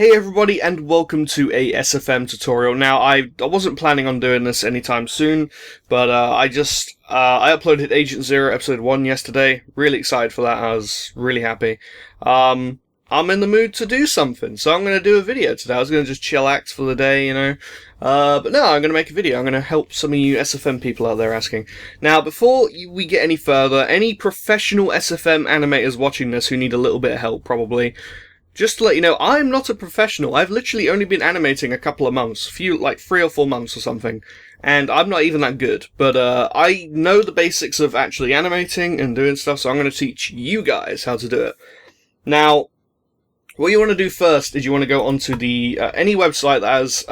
Hey everybody, and welcome to a SFM tutorial. Now, I wasn't planning on doing this anytime soon, but I uploaded Agent Zero Episode 1 yesterday. Really excited for that. I was really happy. I'm in the mood to do something, so I'm going to do a video today. I was going to just chillax for the day, you know. But no, I'm going to make a video. I'm going to help some of you SFM people out there asking. Now, before we get any further, any professional SFM animators watching this who need a little bit of help, probably, just to let you know, I'm not a professional. I've literally only been animating a couple of months, like 3 or 4 months or something, and I'm not even that good. But I know the basics of actually animating and doing stuff, so I'm going to teach you guys how to do it. Now, what you want to do first is you want to go onto the any website that has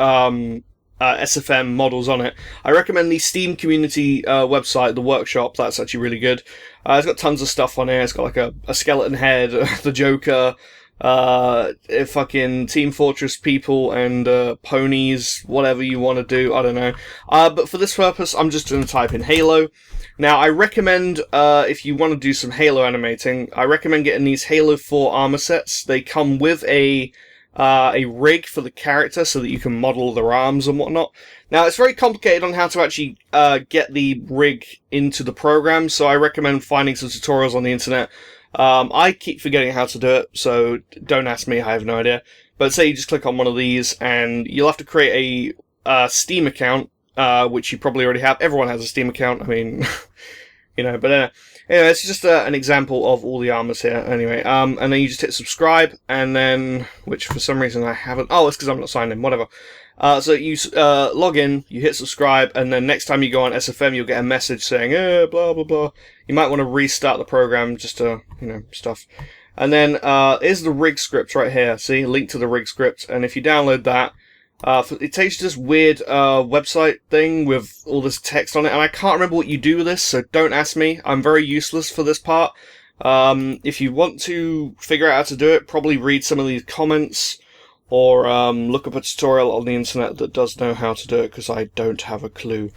SFM models on it. I recommend the Steam community website, the workshop. That's actually really good. It's got tons of stuff on here. It's got like a skeleton head, the Joker, fucking Team Fortress people and ponies, whatever you want to do, I don't know. But for this purpose, I'm just going to type in Halo. Now, I recommend, if you want to do some Halo animating, I recommend getting these Halo 4 armor sets. They come with a rig for the character so that you can model their arms and whatnot. Now, it's very complicated on how to actually get the rig into the program, so I recommend finding some tutorials on the internet. I keep forgetting how to do it, so don't ask me, I have no idea. But say you just click on one of these, and you'll have to create a Steam account, which you probably already have. Everyone has a Steam account, I mean, you know, but anyway, it's just an example of all the armors here, anyway. And then you just hit subscribe, and then, which for some reason I haven't, it's because I'm not signed in, whatever. So you log in, you hit subscribe, and then next time you go on SFM, you'll get a message saying, blah, blah, blah. You might want to restart the program just to, stuff. And then, here's the rig script right here. See, link to the rig script. And if you download that, it takes you to this weird, website thing with all this text on it. And I can't remember what you do with this, so don't ask me. I'm very useless for this part. If you want to figure out how to do it, probably read some of these comments. Or look up a tutorial on the internet that does know how to do it, because I don't have a clue.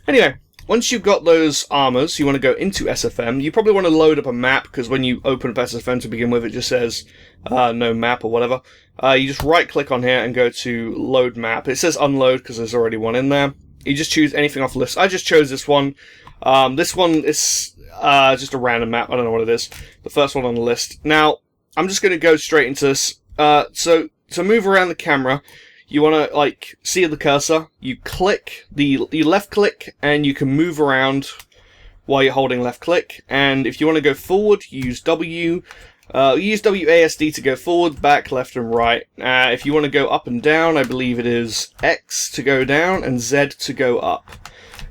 Anyway, once you've got those armors, you want to go into SFM. You probably want to load up a map, because when you open up SFM to begin with, it just says no map or whatever. You just right-click on here and go to load map. It says unload because there's already one in there. You just choose anything off the list. I just chose this one. This one is just a random map. I don't know what it is. The first one on the list. Now, I'm just going to go straight into this. So to move around the camera, you want to, see the cursor, you left click, and you can move around while you're holding left click, and if you want to go forward, you use WASD to go forward, back, left, and right. If you want to go up and down, I believe it is X to go down, and Z to go up.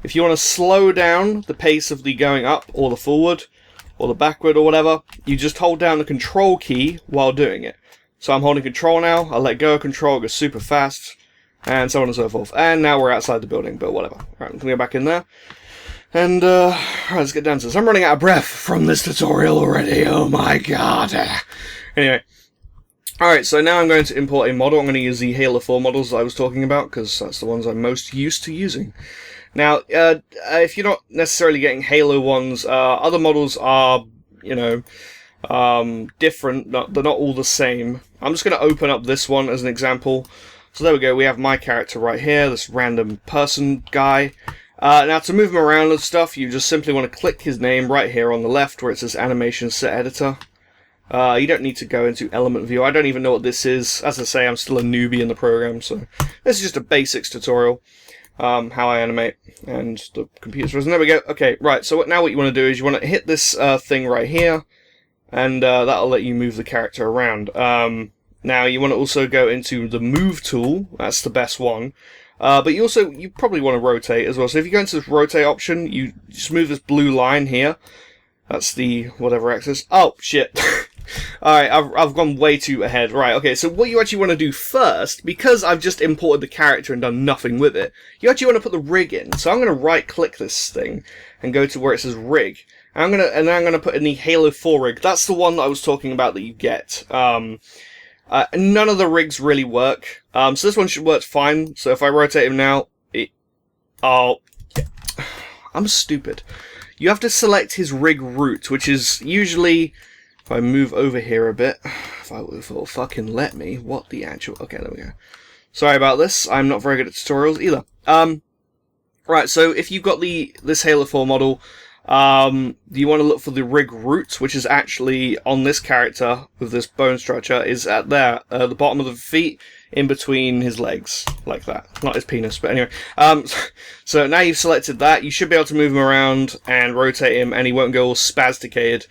If you want to slow down the pace of the going up, or the forward, or the backward, or whatever, you just hold down the control key while doing it. So I'm holding control now, I'll let go of control, it goes super fast, and so on and so forth. And now we're outside the building, but whatever. Alright, I'm gonna go back in there. And, alright, let's get down to this. I'm running out of breath from this tutorial already, oh my god. Anyway. Alright, so now I'm going to import a model. I'm going to use the Halo 4 models that I was talking about, because that's the ones I'm most used to using. Now, if you're not necessarily getting Halo ones, other models are, different, they're not all the same. I'm just going to open up this one as an example. So there we go, we have my character right here, this random person guy. Now to move him around and stuff, you just simply want to click his name right here on the left where it says Animation Set Editor. You don't need to go into Element View. I don't even know what this is. As I say, I'm still a newbie in the program, so this is just a basics tutorial. How I animate, and the computer's frozen. There we go. Okay, right, so now what you want to do is you want to hit this thing right here, and that'll let you move the character around. Now you want to also go into the move tool. That's the best one. But you probably want to rotate as well. So if you go into this rotate option, you just move this blue line here. That's the whatever axis. Oh shit. Alright, I've gone way too ahead. Right, okay, so what you actually want to do first, because I've just imported the character and done nothing with it, you actually want to put the rig in. So I'm going to right-click this thing and go to where it says rig. And then I'm going to put in the Halo 4 rig. That's the one that I was talking about that you get. None of the rigs really work. So this one should work fine. So if I rotate him now, I'm stupid. You have to select his rig root, which is usually If I move over here a bit, if it'll fucking let me, what the actual... Okay, there we go. Sorry about this, I'm not very good at tutorials either. Right, so if you've got this Halo 4 model, you want to look for the rig root, which is actually on this character with this bone structure, is at there, the bottom of the feet, in between his legs, like that. Not his penis, but anyway. So now you've selected that, you should be able to move him around and rotate him, and he won't go all spasticated.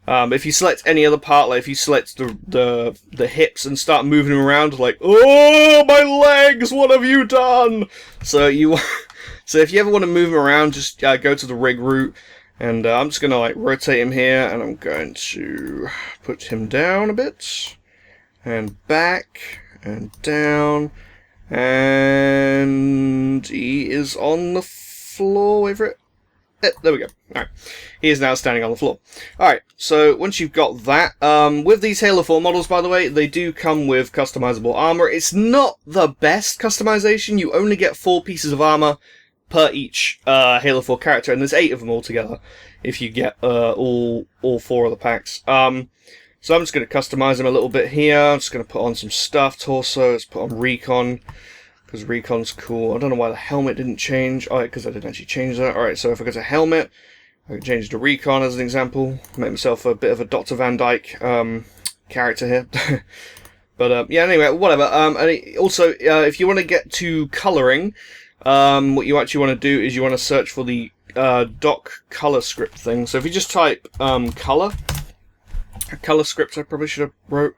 If you select any other part, like if you select the hips and start moving him around, like, oh, my legs, what have you done? So if you ever want to move him around, just go to the rig root, and I'm just going to like rotate him here, and I'm going to put him down a bit, and back, and down, and he is on the floor. Wait for it. There we go. Alright, he is now standing on the floor. Alright, so once you've got that, with these Halo 4 models, by the way, they do come with customizable armor. It's not the best customization. You only get 4 pieces of armor per each Halo 4 character, and there's 8 of them altogether if you get all 4 of the packs. So I'm just going to customize them a little bit here. I'm just going to put on some stuff, torso, let's put on recon, because recon's cool. I don't know why the helmet didn't change. Oh, because I didn't actually change that. Alright, so if I go to helmet, I can change to recon as an example. Make myself a bit of a Dr. Van Dyke character here. But yeah, anyway, whatever. And also, if you want to get to colouring, what you actually want to do is you want to search for the doc colour script thing. So if you just type colour script, I probably should have wrote.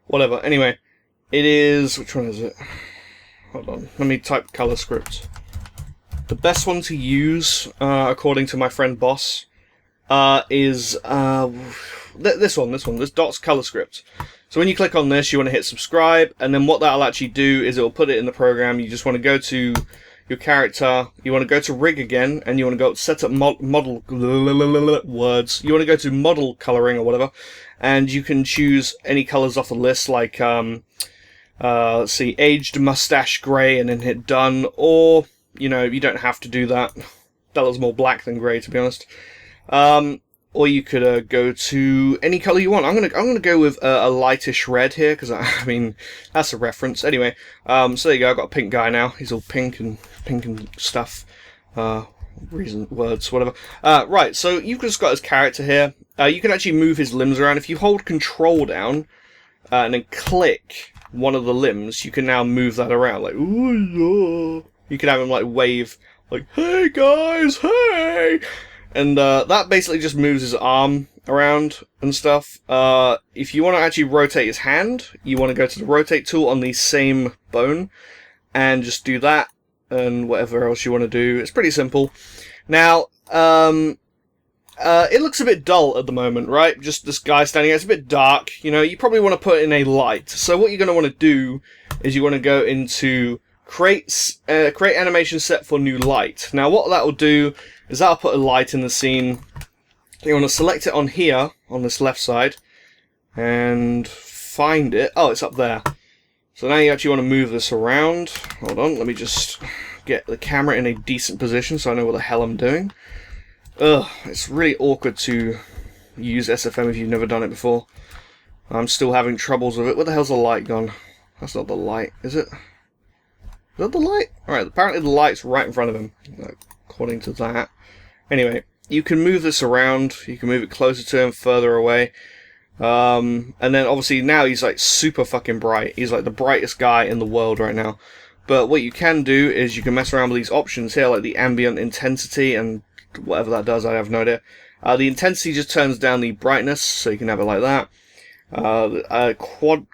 Whatever. Anyway, it is... Which one is it? Hold on, let me type colour script. The best one to use, according to my friend Boss, is this one, this Dot's colour script. So when you click on this, you want to hit subscribe, and then what that'll actually do is it'll put it in the program. You just want to go to your character, you want to go to rig again, and you want to go set up model words. You want to go to model colouring or whatever, and you can choose any colours off the list, like let's see, aged mustache grey, and then hit done, or, you know, you don't have to do that. That looks more black than grey, to be honest. Or you could go to any colour you want. I'm gonna go with a lightish red here, because I mean, that's a reference. Anyway, so there you go, I've got a pink guy now. He's all pink and stuff. Words, whatever. Right, so you've just got his character here. You can actually move his limbs around. If you hold control down, and then click one of the limbs, you can now move that around, like, ooh, yeah. You can have him, like, wave, like, hey, guys, hey! And, that basically just moves his arm around and stuff. If you want to actually rotate his hand, you want to go to the rotate tool on the same bone, and just do that, and whatever else you want to do. It's pretty simple. Now, it looks a bit dull at the moment, right? Just this guy standing there. It's a bit dark. You know, you probably want to put in a light. So what you're going to want to do is you want to go into create animation set for new light. Now what that will do is that'll put a light in the scene. You want to select it on here, on this left side, and find it. Oh, it's up there. So now you actually want to move this around. Hold on, let me just get the camera in a decent position so I know what the hell I'm doing. Ugh, it's really awkward to use SFM if you've never done it before. I'm still having troubles with it. Where the hell's the light gone? That's not the light, is it? Is that the light? Alright, apparently the light's right in front of him, according to that. Anyway, you can move this around. You can move it closer to him, further away. And then obviously now he's like super fucking bright. He's like the brightest guy in the world right now. But what you can do is you can mess around with these options here, like the ambient intensity and whatever that does, I have no idea. The intensity just turns down the brightness, so you can have it like that.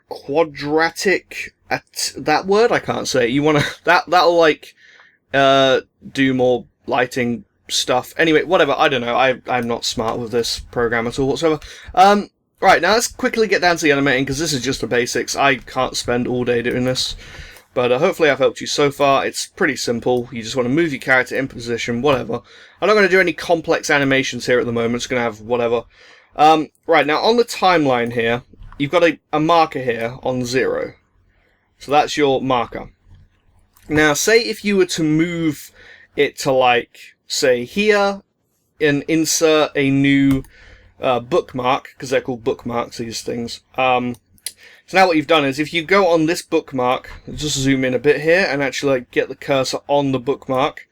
Quadratic, that word I can't say. You wanna that'll like do more lighting stuff. Anyway, whatever. I don't know. I'm not smart with this program at all whatsoever. Right, now let's quickly get down to the animating, because this is just the basics. I can't spend all day doing this. But hopefully I've helped you so far. It's pretty simple. You just want to move your character in position, whatever. I'm not going to do any complex animations here at the moment. It's going to have whatever. Right, now on the timeline here, you've got a marker here on 0. So that's your marker. Now, say if you were to move it to, like, say here, and insert a new bookmark, because they're called bookmarks, these things. So now what you've done is, if you go on this bookmark, just zoom in a bit here, and actually like get the cursor on the bookmark,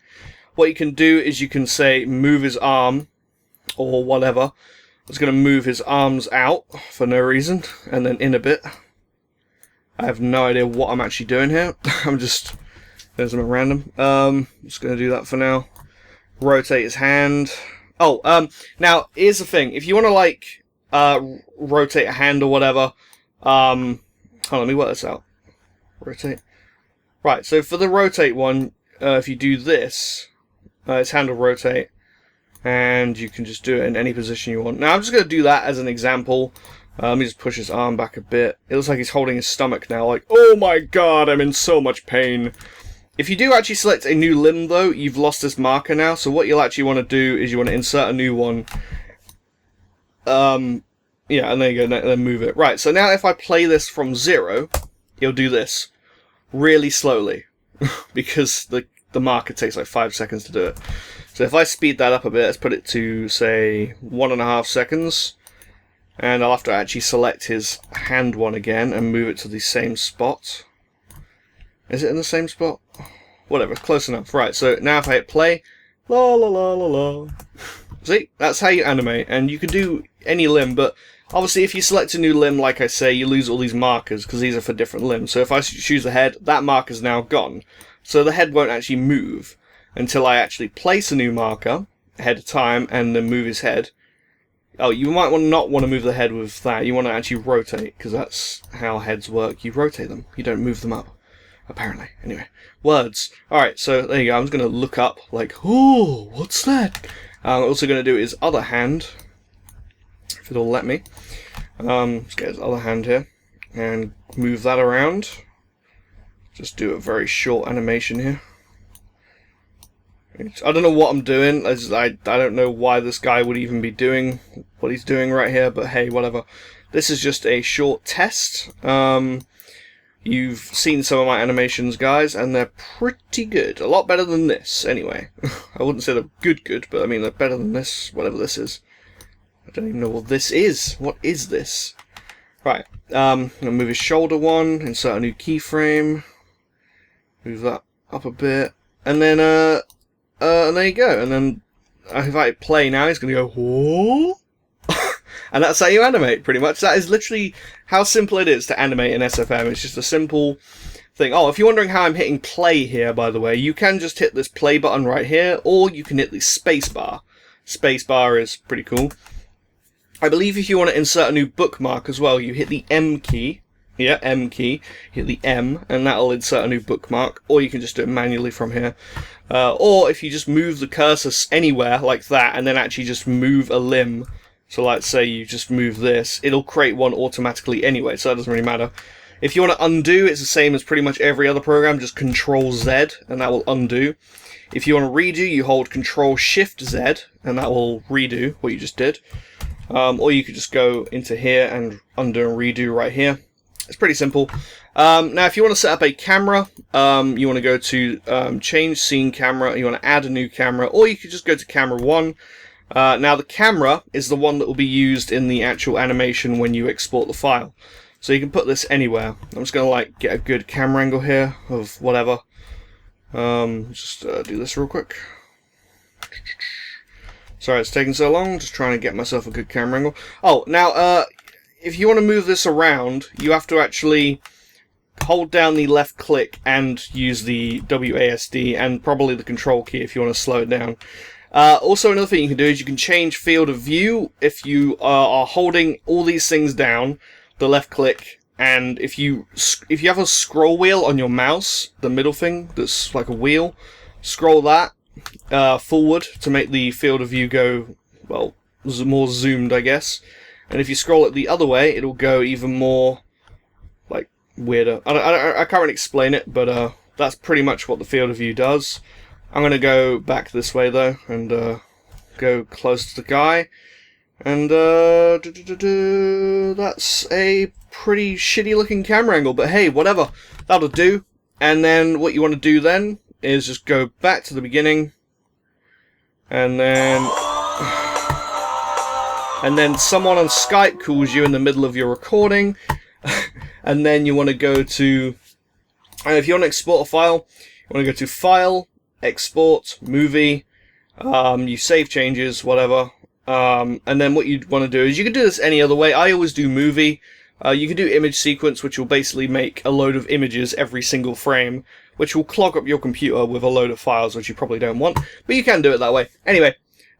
what you can do is you can say move his arm, or whatever. It's going to move his arms out for no reason, and then in a bit. I have no idea what I'm actually doing here. I'm just, there's something random. Just going to do that for now. Rotate his hand. Oh, now here's the thing. If you want to like rotate a hand or whatever, hold on, let me work this out. Rotate. Right, so for the rotate one, if you do this, his hand will rotate, and you can just do it in any position you want. Now I'm just going to do that as an example. Let me just push his arm back a bit. It looks like he's holding his stomach now, like, oh my god, I'm in so much pain. If you do actually select a new limb though, you've lost this marker now, so what you'll actually want to do is you want to insert a new one. Yeah, and there you go, then move it. Right, so now if I play this from 0, it'll do this. Really slowly. Because the marker takes like 5 seconds to do it. So if I speed that up a bit, let's put it to, say, 1.5 seconds. And I'll have to actually select his hand one again and move it to the same spot. Is it in the same spot? Whatever, close enough. Right, so now if I hit play, la la la la la. See, that's how you animate, and you can do any limb, but obviously if you select a new limb, like I say, you lose all these markers, because these are for different limbs. So if I choose the head, that marker's now gone. So the head won't actually move until I actually place a new marker ahead of time, and then move his head. Oh, you might not want to move the head with that. You want to actually rotate, because that's how heads work. You rotate them. You don't move them up, apparently. Anyway, words. Alright, so there you go. I'm just going to look up, like, oh, what's that? I'm also going to do his other hand, if it'll let me. Let's get his other hand here, and move that around. Just do a very short animation here. I don't know what I'm doing. I don't know why this guy would even be doing what he's doing right here, but hey, whatever. This is just a short test. You've seen some of my animations, guys, and they're pretty good. A lot better than this, anyway. I wouldn't say they're good, but I mean they're better than this, whatever this is. I don't even know what this is. What is this? Right, I'm going to move his shoulder one, insert a new keyframe. Move that up a bit. And then, and there you go. And then, if I play now, he's going to go, whoa. And that's how you animate, pretty much. That is literally how simple it is to animate in SFM. It's just a simple thing. Oh, if you're wondering how I'm hitting play here, by the way, you can just hit this play button right here, or you can hit the space bar. Space bar is pretty cool. I believe if you want to insert a new bookmark as well, you hit the M key. Yeah, M key. Hit the M, and that'll insert a new bookmark. Or you can just do it manually from here. Or if you just move the cursor anywhere like that, and then actually just move a limb. So let's say you just move this, it'll create one automatically anyway, so that doesn't really matter. If you want to undo, it's the same as pretty much every other program, just Control Z, and that will undo. If you want to redo, you hold Control Shift Z, and that will redo what you just did. Or you could just go into here and undo and redo right here. It's pretty simple. Now, if you want to set up a camera, you want to go to Change Scene Camera, you want to add a new camera, or you could just go to Camera 1. Now, the camera is the one that will be used in the actual animation when you export the file. So you can put this anywhere. I'm just going to like get a good camera angle here of whatever. Just do this real quick. Sorry it's taking so long, just trying to get myself a good camera angle. Oh, now, if you want to move this around, you have to actually hold down the left click and use the WASD and probably the control key if you want to slow it down. Also, another thing you can do is you can change field of view if you are holding all these things down, the left click, and if you have a scroll wheel on your mouse, the middle thing that's like a wheel, scroll that forward to make the field of view go, well, more zoomed, I guess. And if you scroll it the other way, it'll go even more, like, weirder. I can't really explain it, but that's pretty much what the field of view does. I'm going to go back this way, though, and go close to the guy. And that's a pretty shitty-looking camera angle, but hey, whatever. That'll do. And then what you want to do then is just go back to the beginning. And then... and then someone on Skype calls you in the middle of your recording, and then you want to go to, if you want to export a file, you want to go to File, Export, Movie, you save changes, whatever, and then what you'd want to do is, you can do this any other way. I always do Movie. You can do Image Sequence, which will basically make a load of images every single frame, which will clog up your computer with a load of files, which you probably don't want, but you can do it that way. Anyway,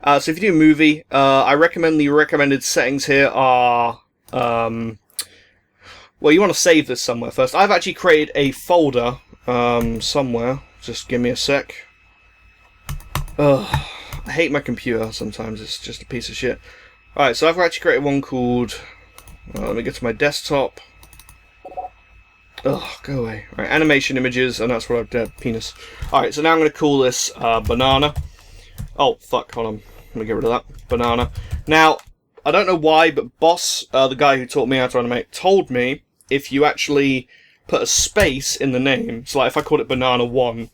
so if you do Movie, I recommend the recommended settings here are, well, you want to save this somewhere first. I've actually created a folder, somewhere. Just give me a sec. Ugh, I hate my computer sometimes, it's just a piece of shit. Alright, so I've actually created one called, let me get to my desktop. Ugh, go away. Right, animation images, and that's what I've done. Penis. Alright, so now I'm going to call this banana. Oh, fuck, hold on. Let me get rid of that. Banana. Now, I don't know why, but Boss, the guy who taught me how to animate, told me if you actually put a space in the name, so like if I called it banana 1,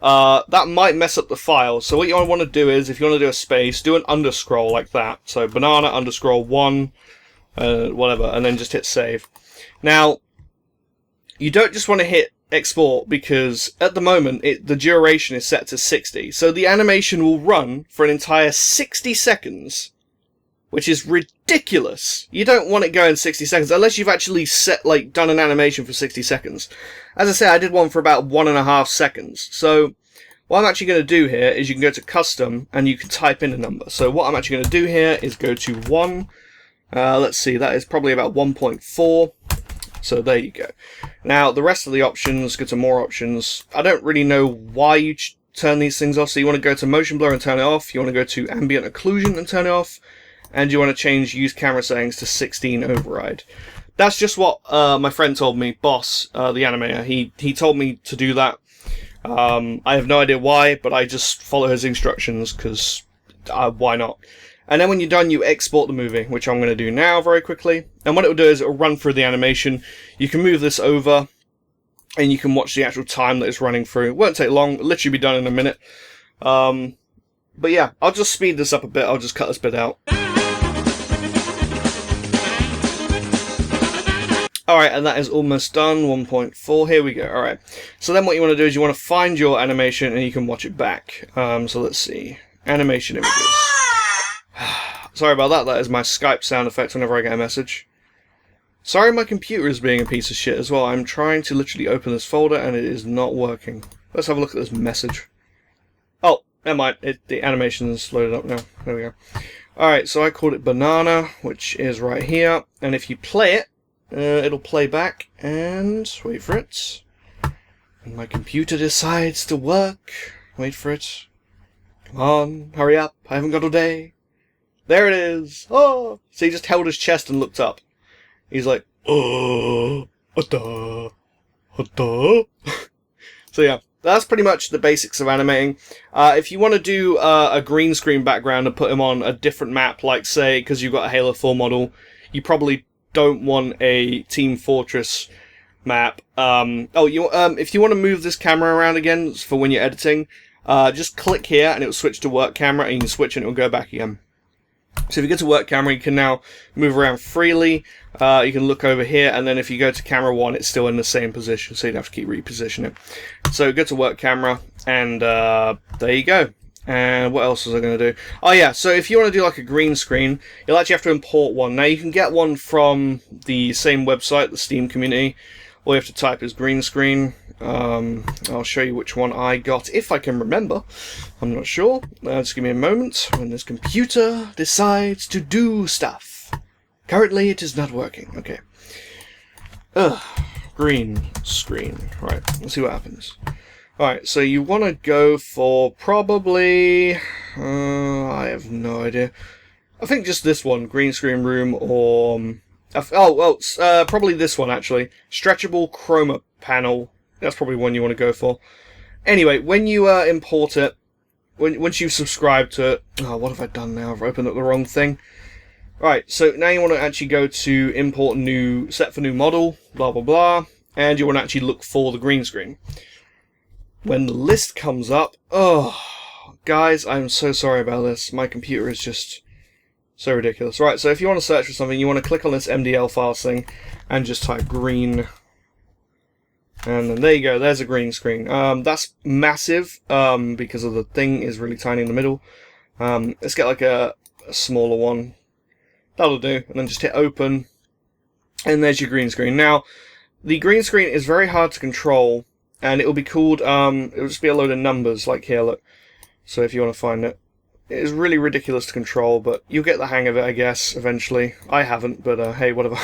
that might mess up the file. So what you want to do is, if you want to do a space, do an underscroll like that. So banana underscroll 1, whatever, and then just hit save. Now, you don't just want to hit export, because at the moment the duration is set to 60, so the animation will run for an entire 60 seconds, which is ridiculous. You don't want it going 60 seconds unless you've actually done an animation for 60 seconds. As I say, I did one for about 1.5 seconds. So what I'm actually going to do here is you can go to custom and you can type in a number. So what I'm actually going to do here is go to 1. Let's see, that is probably about 1.4. So there you go. Now, the rest of the options, go to more options. I don't really know why you turn these things off. So you want to go to motion blur and turn it off. You want to go to ambient occlusion and turn it off. And you want to change use camera settings to 16 override. That's just what my friend told me, Boss, the animator. He told me to do that. I have no idea why, but I just follow his instructions, because why not? And then when you're done, you export the movie, which I'm going to do now very quickly. And what it will do is it will run through the animation. You can move this over, and you can watch the actual time that it's running through. It won't take long. It'll literally be done in a minute. But yeah, I'll just speed this up a bit. I'll just cut this bit out. Alright, and that is almost done. 1.4. Here we go. Alright. So then what you want to do is you want to find your animation, and you can watch it back. So let's see. Animation images. Sorry about that, that is my Skype sound effect whenever I get a message. Sorry my computer is being a piece of shit as well. I'm trying to literally open this folder and it is not working. Let's have a look at this message. Oh, never mind, the animation is loaded up now. There we go. Alright, so I called it banana, which is right here. And if you play it, it'll play back, and wait for it. And my computer decides to work. Wait for it. Come on, hurry up, I haven't got all day. There it is! Oh! So he just held his chest and looked up. He's like, oh, da, da. So yeah, that's pretty much the basics of animating. If you want to do a green screen background and put him on a different map, like say, because you've got a Halo 4 model, you probably don't want a Team Fortress map. If you want to move this camera around again for when you're editing, just click here and it will switch to work camera, and you can switch and it will go back again. So if you get to work camera, you can now move around freely. You can look over here, and then if you go to camera 1, it's still in the same position, so you'd have to keep repositioning. So go to work camera, and there you go. And what else was I going to do? Oh yeah, so if you want to do like a green screen, you'll actually have to import one. Now you can get one from the same website, the Steam community. All you have to type is green screen. I'll show you which one I got, if I can remember. I'm not sure. Just give me a moment when this computer decides to do stuff. Currently it is not working. Okay. Green screen. Right, let's see what happens. Alright, so you want to go for probably... I have no idea. I think just this one, green screen room, or... probably this one, actually. Stretchable chroma panel. That's probably one you want to go for. Anyway, when you import it, once you've subscribed to it... Oh, what have I done now? I've opened up the wrong thing. Right, so now you want to actually go to import new, set for new model, blah blah blah, and you want to actually look for the green screen. When the list comes up, oh, guys, I'm so sorry about this. My computer is just So ridiculous. Right, so if you want to search for something, you want to click on this MDL files thing and just type green. And then there you go, there's a green screen. That's massive, because of the thing is really tiny in the middle. Let's get like a smaller one. That'll do. And then just hit open. And there's your green screen. Now, the green screen is very hard to control, and it will be called, it will just be a load of numbers, like here, look. So if you want to find it. It is really ridiculous to control, but you'll get the hang of it, I guess, eventually. I haven't, but hey, whatever.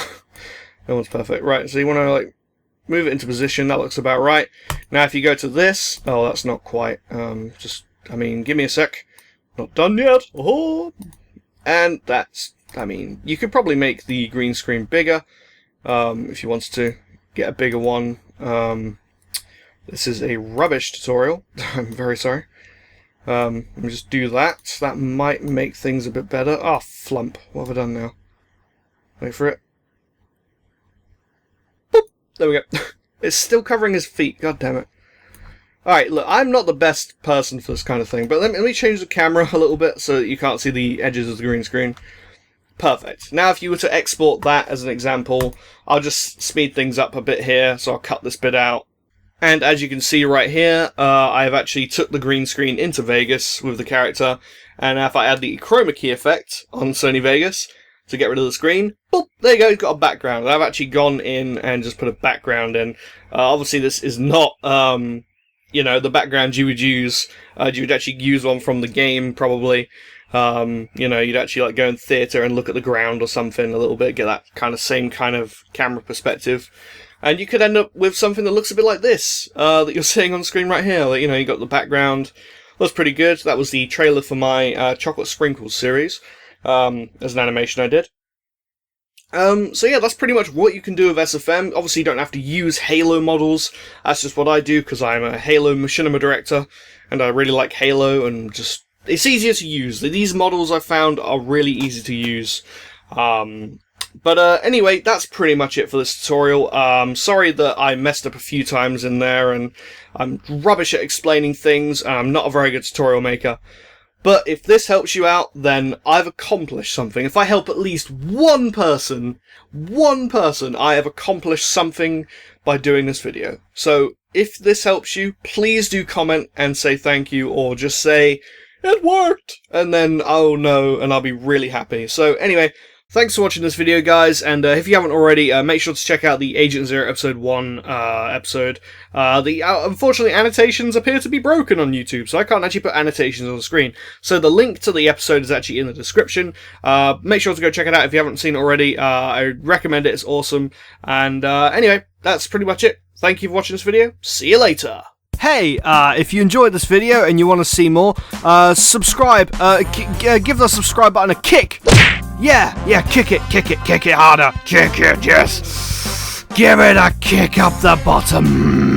No one's perfect. Right, so you want to, like, move it into position. That looks about right. Now, if you go to this... Oh, that's not quite. I mean, give me a sec. Not done yet. Oh. And that's... I mean, you could probably make the green screen bigger, if you wanted to. Get a bigger one. This is a rubbish tutorial. I'm very sorry. Let me just do that. That might make things a bit better. Oh, flump. What have I done now? Wait for it. Boop. There we go. It's still covering his feet. God damn it. Alright, look, I'm not the best person for this kind of thing, but let me change the camera a little bit so that you can't see the edges of the green screen. Perfect. Now, if you were to export that as an example, I'll just speed things up a bit here, so I'll cut this bit out. And as you can see right here, I've actually took the green screen into Vegas with the character, and if I add the chroma key effect on Sony Vegas to get rid of the screen, boop, there you go, you've got a background. And I've actually gone in and just put a background in. Obviously this is not, you know, the background you would use. You would actually use one from the game, probably. You know, you'd actually like go in theater and look at the ground or something a little bit, get that kind of same kind of camera perspective. And you could end up with something that looks a bit like this, that you're seeing on the screen right here. Like, you know, you got the background. That's pretty good. That was the trailer for my Chocolate Sprinkles series, as an animation I did. So yeah, that's pretty much what you can do with SFM. Obviously, you don't have to use Halo models. That's just what I do, because I'm a Halo machinima director, and I really like Halo, and just... It's easier to use. These models I found are really easy to use. But anyway, that's pretty much it for this tutorial. Sorry that I messed up a few times in there, and I'm rubbish at explaining things, and I'm not a very good tutorial maker. But if this helps you out, then I've accomplished something. If I help at least one person, I have accomplished something by doing this video. So if this helps you, please do comment and say thank you, or just say, it worked! And then, oh no, and I'll be really happy. So anyway... Thanks for watching this video, guys, and if you haven't already, make sure to check out the Agent Zero Episode 1 episode. Unfortunately, annotations appear to be broken on YouTube, so I can't actually put annotations on the screen. So the link to the episode is actually in the description. Make sure to go check it out if you haven't seen it already. I recommend it, it's awesome. And anyway, that's pretty much it. Thank you for watching this video. See you later. Hey, if you enjoyed this video and you want to see more, subscribe. Give the subscribe button a kick. Yeah, kick it harder. Kick it, yes. Give it a kick up the bottom.